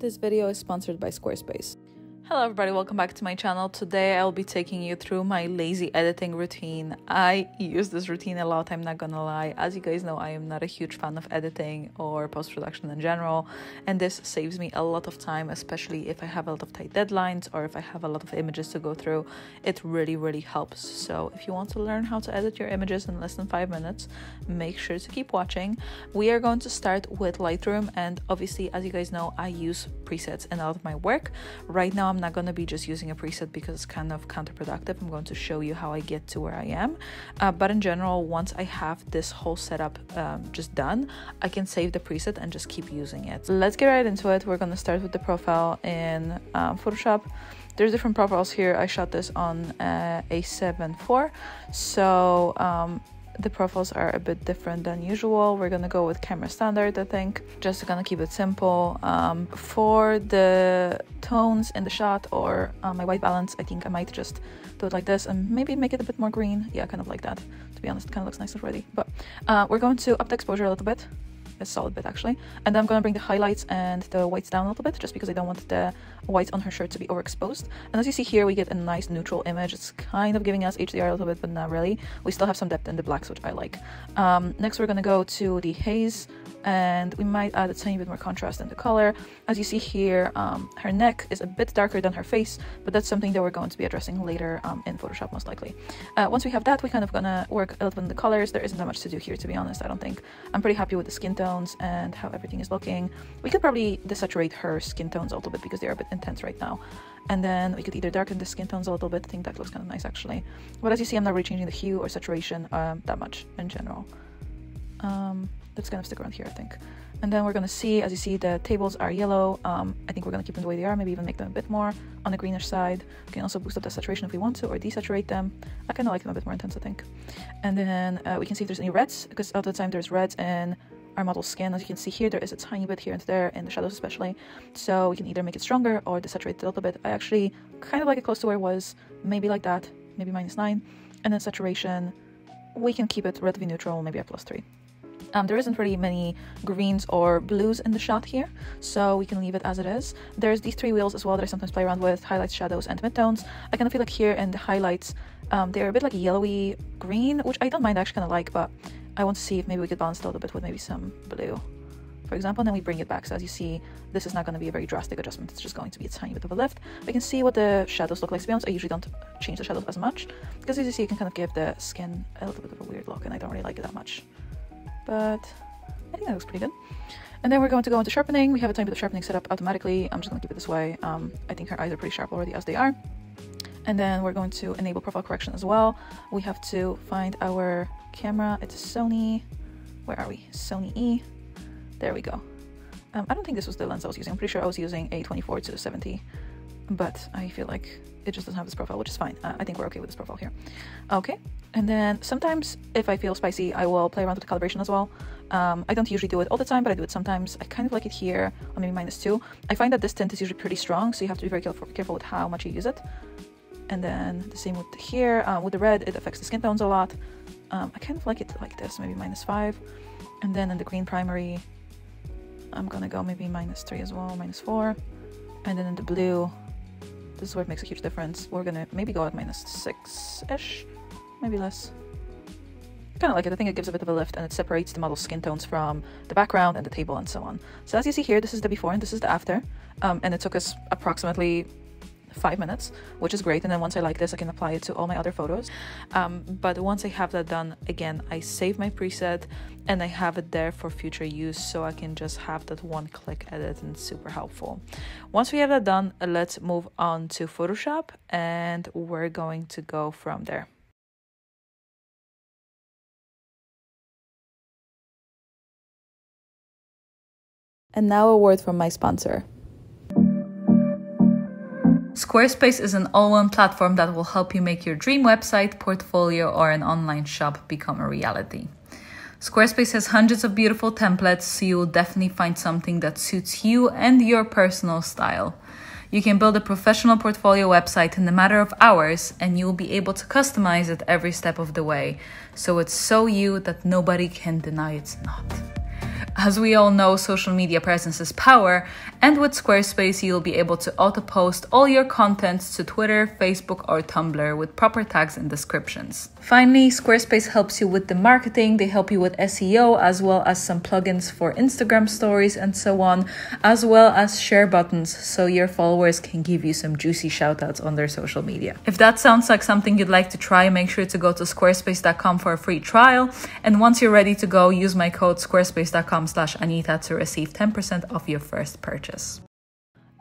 This video is sponsored by Squarespace. Hello everybody, welcome back to my channel. Today I'll be taking you through my lazy editing routine. I use this routine a lot, I'm not gonna lie. As you guys know, I am not a huge fan of editing or post-production in general, and this saves me a lot of time, especially if I have a lot of tight deadlines or if I have a lot of images to go through. It really helps. So if you want to learn how to edit your images in less than 5 minutes, make sure to keep watching. We are going to start with Lightroom, and obviously, as you guys know, I use presets in a lot of my work. Right now I'm not going to be just using a preset because it's kind of counterproductive. I'm going to show you how I get to where I am, but in general, once I have this whole setup just done, I can save the preset and just keep using it. Let's get right into it. We're going to start with the profile in Photoshop. There's different profiles here. I shot this on a7 IV, so the profiles are a bit different than usual. We're gonna go with camera standard, I think. Just gonna keep it simple. For the tones in the shot or my white balance, I think I might just do it like this and maybe make it a bit more green. Yeah, kind of like that. To be honest, it kind of looks nice already. But we're going to up the exposure a little bit. A solid bit actually, and then I'm going to bring the highlights and the whites down a little bit, just because I don't want the whites on her shirt to be overexposed. And as you see here, we get a nice neutral image. It's kind of giving us HDR a little bit, but not really. We still have some depth in the blacks, which I like. Next we're going to go to the haze, and we might add a tiny bit more contrast in the color. As you see here, her neck is a bit darker than her face, but that's something that we're going to be addressing later in Photoshop most likely. Once we have that, we're kind of gonna work a little bit in the colors. There isn't that much to do here, to be honest. I don't think. I'm pretty happy with the skin tones and how everything is looking. We could probably desaturate her skin tones a little bit because they're a bit intense right now. And then we could either darken the skin tones a little bit. I think that looks kind of nice actually. But as you see, I'm not really changing the hue or saturation that much in general. Let's kind of stick around here, I think. And then we're going to see, as you see, the tables are yellow. I think we're going to keep them the way they are, maybe even make them a bit more on the greenish side. We can also boost up the saturation if we want to, or desaturate them. I kind of like them a bit more intense, I think. And then we can see if there's any reds, because all the time there's reds in our model's skin. As you can see here, there is a tiny bit here and there, in the shadows especially. So we can either make it stronger or desaturate it a little bit. I actually kind of like it close to where it was, maybe like that, maybe -9. And then saturation, we can keep it relatively neutral, maybe at +3. There isn't really many greens or blues in the shot here, so we can leave it as it is. There's these 3 wheels as well that I sometimes play around with: highlights, shadows, and midtones. I kind of feel like here in the highlights, they're a bit like yellowy green, which I don't mind, I actually kind of like, but I want to see if maybe we could balance it a little bit with maybe some blue, for example, and then we bring it back. So as you see, this is not going to be a very drastic adjustment. It's just going to be a tiny bit of a lift. We can see what the shadows look like. To be honest, I usually don't change the shadows as much, because as you see, you can kind of give the skin a little bit of a weird look, and I don't really like it that much. But I think that looks pretty good. And then we're going to go into sharpening. We have a tiny bit of sharpening set up automatically. I'm just going to keep it this way. I think her eyes are pretty sharp already as they are. And then we're going to enable profile correction as well. We have to find our camera. It's a Sony. Where are we? Sony E. There we go. I don't think this was the lens I was using. I'm pretty sure I was using a 24-70, but I feel like it just doesn't have this profile, which is fine. I think we're okay with this profile here. Okay, and then sometimes if I feel spicy, I will play around with the calibration as well. I don't usually do it all the time, but I do it sometimes. I kind of like it here on maybe -2. I find that this tint is usually pretty strong, so you have to be very careful with how much you use it. And then the same with here. With the red, it affects the skin tones a lot. I kind of like it like this, maybe -5. And then in the green primary, I'm gonna go maybe -3 as well, -4. And then in the blue, this is where it makes a huge difference. We're gonna maybe go at -6-ish, maybe less. Kind of like it. I think it gives a bit of a lift, and it separates the model's skin tones from the background and the table and so on. So as you see here, this is the before and this is the after, and it took us approximately 5 minutes, which is great. And then once I like this, I can apply it to all my other photos. But once I have that done, again, I save my preset and I have it there for future use, so I can just have that one-click edit, and it's super helpful. Once we have that done, let's move on to Photoshop, and we're going to go from there. And now a word from my sponsor. Squarespace is an all-in platform that will help you make your dream website, portfolio, or an online shop become a reality. Squarespace has hundreds of beautiful templates, so you will definitely find something that suits you and your personal style. You can build a professional portfolio website in a matter of hours, and you will be able to customize it every step of the way, so it's so you that nobody can deny it's not. As we all know, social media presence is power, and with Squarespace, you'll be able to auto-post all your content to Twitter, Facebook, or Tumblr with proper tags and descriptions. Finally, Squarespace helps you with the marketing. They help you with SEO, as well as some plugins for Instagram stories and so on, as well as share buttons so your followers can give you some juicy shoutouts on their social media. If that sounds like something you'd like to try, make sure to go to squarespace.com for a free trial. And once you're ready to go, use my code squarespace.com/Anita to receive 10% off your first purchase.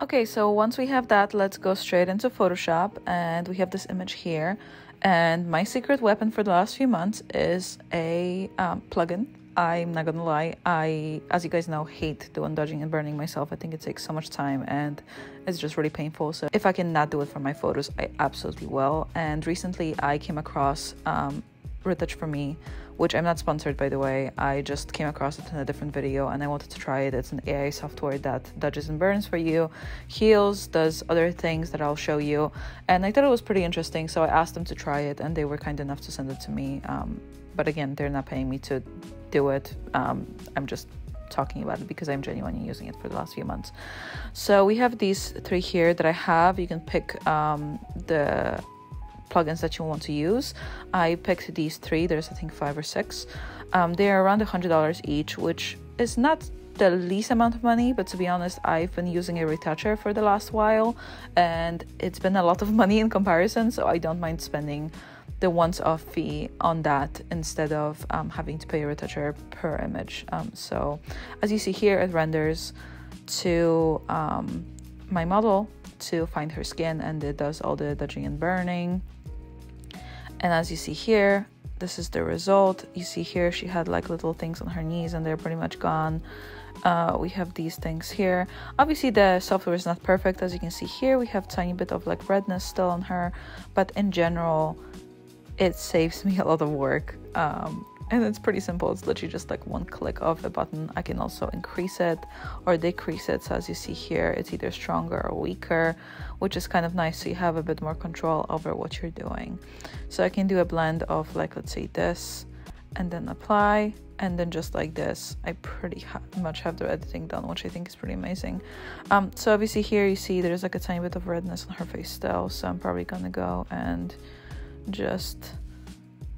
Okay, so once we have that, let's go straight into Photoshop, and we have this image here. And my secret weapon for the last few months is a plugin. I'm not gonna lie, I, as you guys know, hate doing dodging and burning myself. I think it takes so much time and it's just really painful. So if I can not do it for my photos, I absolutely will. And recently I came across Retouch for Me, which I'm not sponsored, by the way. I just came across it in a different video and I wanted to try it. It's an AI software that dodges and burns for you, heals, does other things that I'll show you. And I thought it was pretty interesting, so I asked them to try it and they were kind enough to send it to me. But again, they're not paying me to do it. I'm just talking about it because I'm genuinely using it for the last few months. So we have these three here that I have. You can pick the plugins that you want to use. I picked these three. There's I think 5 or 6. They are around $100 each, which is not the least amount of money, but to be honest, I've been using a retoucher for the last while and it's been a lot of money in comparison, so I don't mind spending the once-off fee on that instead of having to pay a retoucher per image. So as you see here, it renders to my model to find her skin, and it does all the dodging and burning. And as you see here, this is the result. You see here she had like little things on her knees and they're pretty much gone. We have these things here. Obviously the software is not perfect. As you can see here, we have a tiny bit of like redness still on her, but in general it saves me a lot of work. And it's pretty simple. It's literally just like one click of the button. I can also increase it or decrease it. So as you see here, it's either stronger or weaker, which is kind of nice. So you have a bit more control over what you're doing. So I can do a blend of like, let's say this, and then apply, and then just like this, I pretty much have the editing done, which I think is pretty amazing. So obviously here you see there's like a tiny bit of redness on her face still. So I'm probably gonna go and just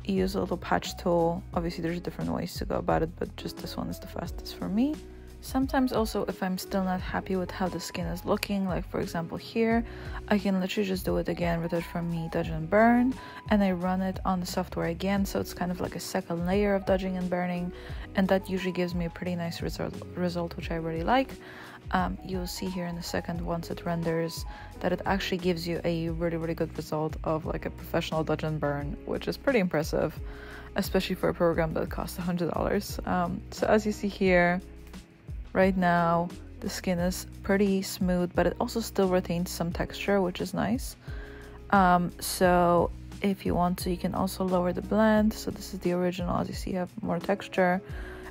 use a little patch tool. Obviously there's different ways to go about it, but just this one is the fastest for me. Sometimes also if I'm still not happy with how the skin is looking, like for example here, I can literally just do it again, Retouch for Me, dodge and burn, and I run it on the software again, so it's kind of like a second layer of dodging and burning, and that usually gives me a pretty nice result, which I really like. You'll see here in a second, once it renders, that it actually gives you a really good result of like a professional dodge and burn, which is pretty impressive, especially for a program that costs $100. So as you see here, right now the skin is pretty smooth, but it also still retains some texture, which is nice. So if you want to, you can also lower the blend. So this is the original. As you see, you have more texture,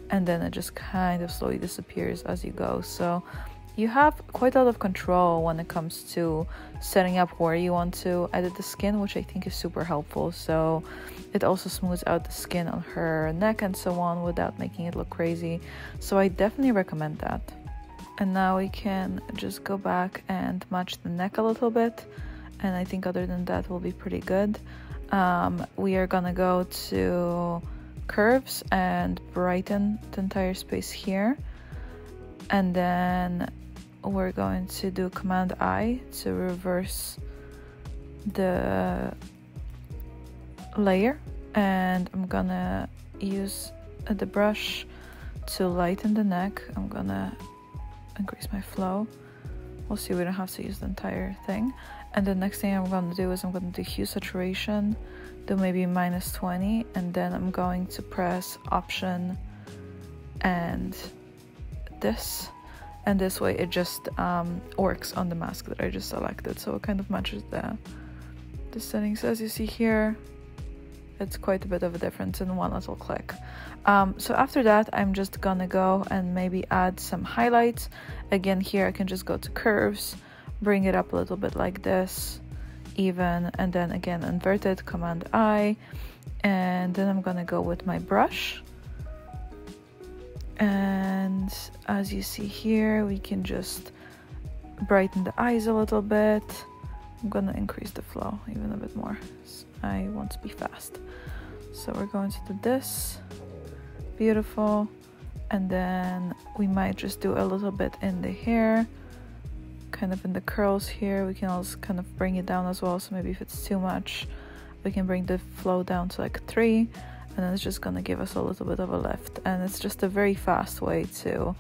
and then it just kind of slowly disappears as you go. So you have quite a lot of control when it comes to setting up where you want to edit the skin, which I think is super helpful. So it also smooths out the skin on her neck and so on without making it look crazy. So I definitely recommend that. And now we can just go back and match the neck a little bit, and I think other than that will be pretty good. We are gonna go to curves and brighten the entire space here, and then we're going to do Command I to reverse the layer, and I'm gonna use the brush to lighten the neck. I'm gonna increase my flow. We'll see, we don't have to use the entire thing. And the next thing I'm gonna do is I'm gonna do hue saturation, do maybe -20, and then I'm going to press Option and this, and this way it just works on the mask that I just selected, so it kind of matches the settings. As you see here, it's quite a bit of a difference in one little click. So after that, I'm just gonna go and maybe add some highlights. Again, here I can just go to curves, bring it up a little bit like this, even, and then again inverted, Command I, and then I'm gonna go with my brush And as you see here, we can just brighten the eyes a little bit. I'm gonna increase the flow even a bit more. I want to be fast. So we're going to do this. Beautiful. And then we might just do a little bit in the hair, kind of in the curls here. We can also kind of bring it down as well. So maybe if it's too much, we can bring the flow down to like 3, and then it's just gonna give us a little bit of a lift. And it's just a very fast way to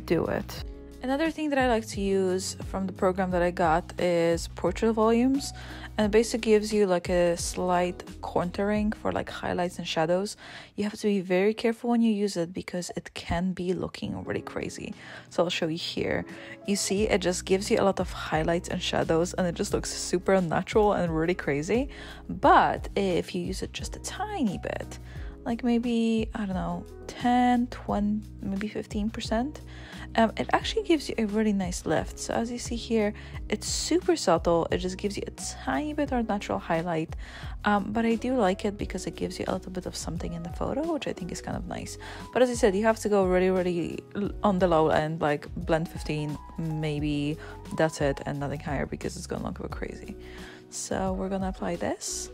do it. Another thing that I like to use from the program that I got is portrait volumes, and it basically gives you like a slight contouring for like highlights and shadows. You have to be very careful when you use it because it can be looking really crazy. So I'll show you here. You see, it just gives you a lot of highlights and shadows, and it just looks super unnatural and really crazy. But if you use it just a tiny bit, like maybe, I don't know, 10, 20, maybe 15%, it actually gives you a really nice lift. So as you see here, it's super subtle. It just gives you a tiny bit of natural highlight, but I do like it because it gives you a little bit of something in the photo, which I think is kind of nice. But as I said, you have to go really on the low end, like blend 15, maybe that's it, and nothing higher, because it's gonna look a bit crazy. So we're gonna apply this,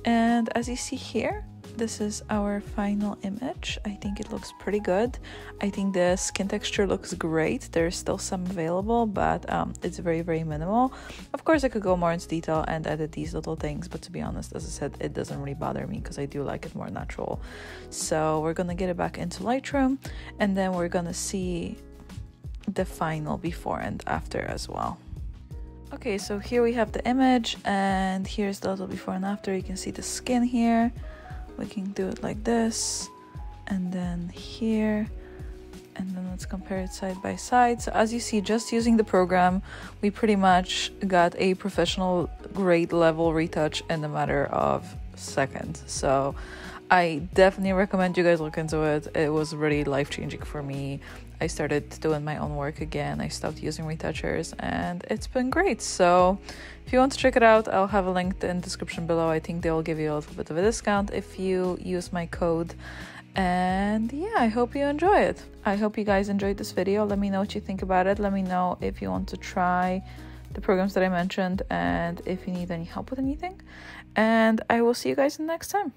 and as you see here, this is our final image. I think it looks pretty good. I think the skin texture looks great. There's still some available, but it's very minimal. Of course, I could go more into detail and edit these little things, but to be honest, as I said, it doesn't really bother me because I do like it more natural. So we're gonna get it back into Lightroom, and then we're gonna see the final before and after as well. Okay, so here we have the image, and here's the little before and after. You can see the skin here. We can do it like this, and then here, and then let's compare it side by side. So as you see, just using the program, we pretty much got a professional grade level retouch in a matter of seconds. So I definitely recommend you guys look into it. It was really life-changing for me. I started doing my own work again. I stopped using retouchers, and it's been great. So if you want to check it out, I'll have a link in the description below. I think they will give you a little bit of a discount if you use my code. And yeah, I hope you enjoy it. I hope you guys enjoyed this video. Let me know what you think about it. Let me know if you want to try the programs that I mentioned, and if you need any help with anything. And I will see you guys next time.